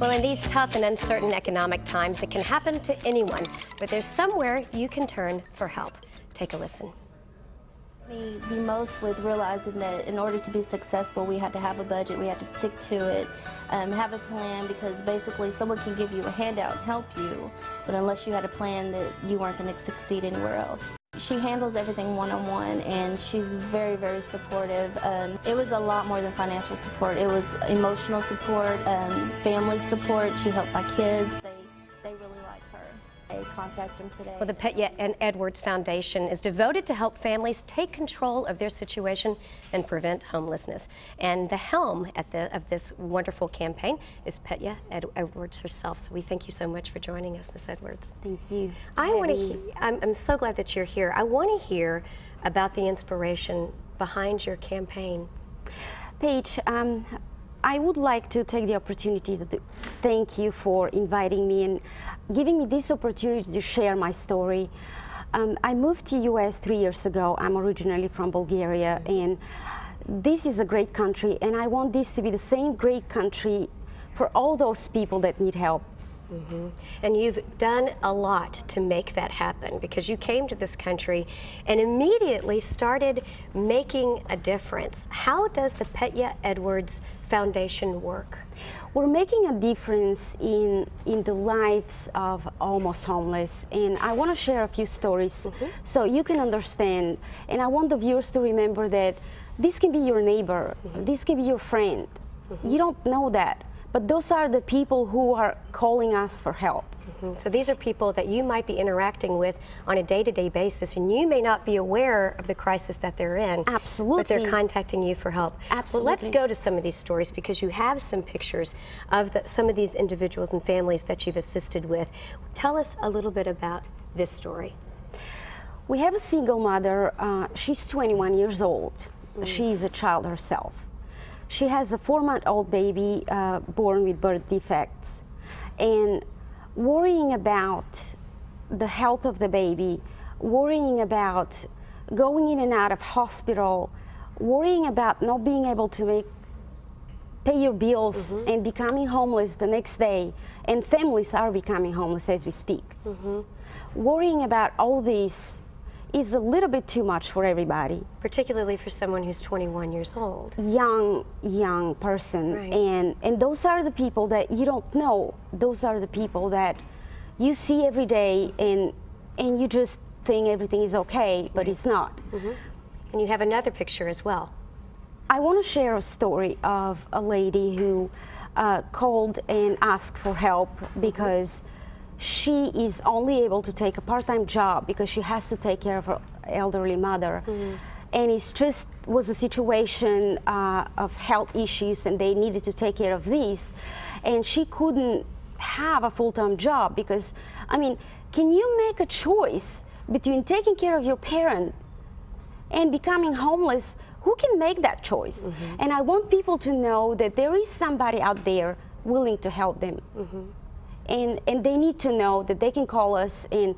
Well, in these tough and uncertain economic times, it can happen to anyone, but there's somewhere you can turn for help. Take a listen. Me the most with realizing that in order to be successful, we had to have a budget, we had to stick to it, have a plan, because basically someone can give you a handout and help you, but unless you had a plan, that you weren't going to succeed anywhere else. She handles everything one-on-one, and she's very, very supportive. It was a lot more than financial support. It was emotional support, family support. She helped my kids. They really like her. I contact them today. Well, the Petya and Edwards Foundation is devoted to help families take control of their situation and prevent homelessness. And the helm of this wonderful campaign is Petya Edwards herself. So we thank you so much for joining us, Ms. Edwards. Thank you. I'm so glad that you're here. I want to hear about the inspiration behind your campaign. Paige, I would like to take the opportunity to thank you for inviting me and giving me this opportunity to share my story. I moved to U.S. 3 years ago. I'm originally from Bulgaria, and this is a great country, and I want this to be the same great country for all those people that need help. Mm-hmm. And you've done a lot to make that happen, because you came to this country and immediately started making a difference. How does the Petya Edwards Foundation work? We're making a difference in the lives of almost homeless, and I want to share a few stories so you can understand, and I want the viewers to remember that this can be your neighbor, this can be your friend. You don't know that, but those are the people who are calling us for help. So these are people that you might be interacting with on a day-to-day basis, and you may not be aware of the crisis that they're in. Absolutely. But they're contacting you for help. Absolutely. Well, let's go to some of these stories, because you have some pictures of some of these individuals and families that you've assisted with. Tell us a little bit about this story. We have a single mother. She's 21 years old. She's a child herself. She has a 4-month-old baby born with birth defects, and worrying about the health of the baby, worrying about going in and out of hospital, worrying about not being able to pay your bills and becoming homeless the next day, and families are becoming homeless as we speak. Worrying about all this is a little bit too much for everybody. Particularly for someone who's 21 years old. Young person. Right. And those are the people that you don't know. Those are the people that you see every day, and you just think everything is okay, but it's not. And you have another picture as well. I want to share a story of a lady who called and asked for help because she is only able to take a part-time job because she has to take care of her elderly mother. And it just was a situation of health issues, and they needed to take care of this. And she couldn't have a full-time job because, I mean, can you make a choice between taking care of your parent and becoming homeless? Who can make that choice? And I want people to know that there is somebody out there willing to help them. And they need to know that they can call us, and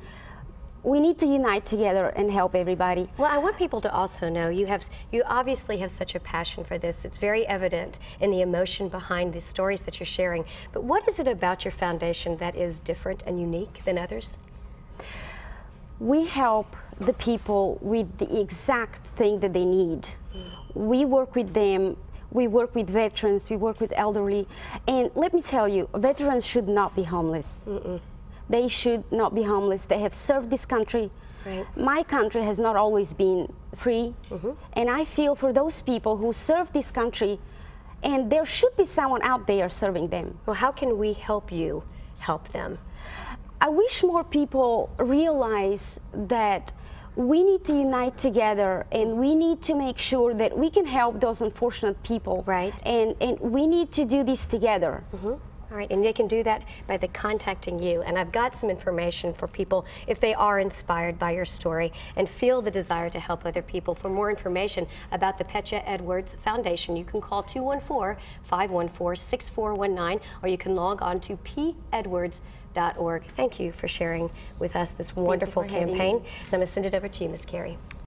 we need to unite together and help everybody. Well, I want people to also know you obviously have such a passion for this. It's very evident in the emotion behind the stories that you're sharing. But what is it about your foundation that is different and unique than others? We help the people with the exact thing that they need. We work with them. We work with veterans, we work with elderly, and let me tell you, veterans should not be homeless. They should not be homeless. They have served this country. My country has not always been free, and I feel for those people who serve this country, and there should be someone out there serving them. Well, how can we help you help them? I wish more people realize that we need to unite together, and we need to make sure that we can help those unfortunate people. Right. And we need to do this together. All right, and they can do that by contacting you. And I've got some information for people if they are inspired by your story and feel the desire to help other people. For more information about the Petya Edwards Foundation, you can call 214-514-6419, or you can log on to pedwards.org. Thank you for sharing with us this wonderful campaign. I'm going to send it over to you, Ms. Carey.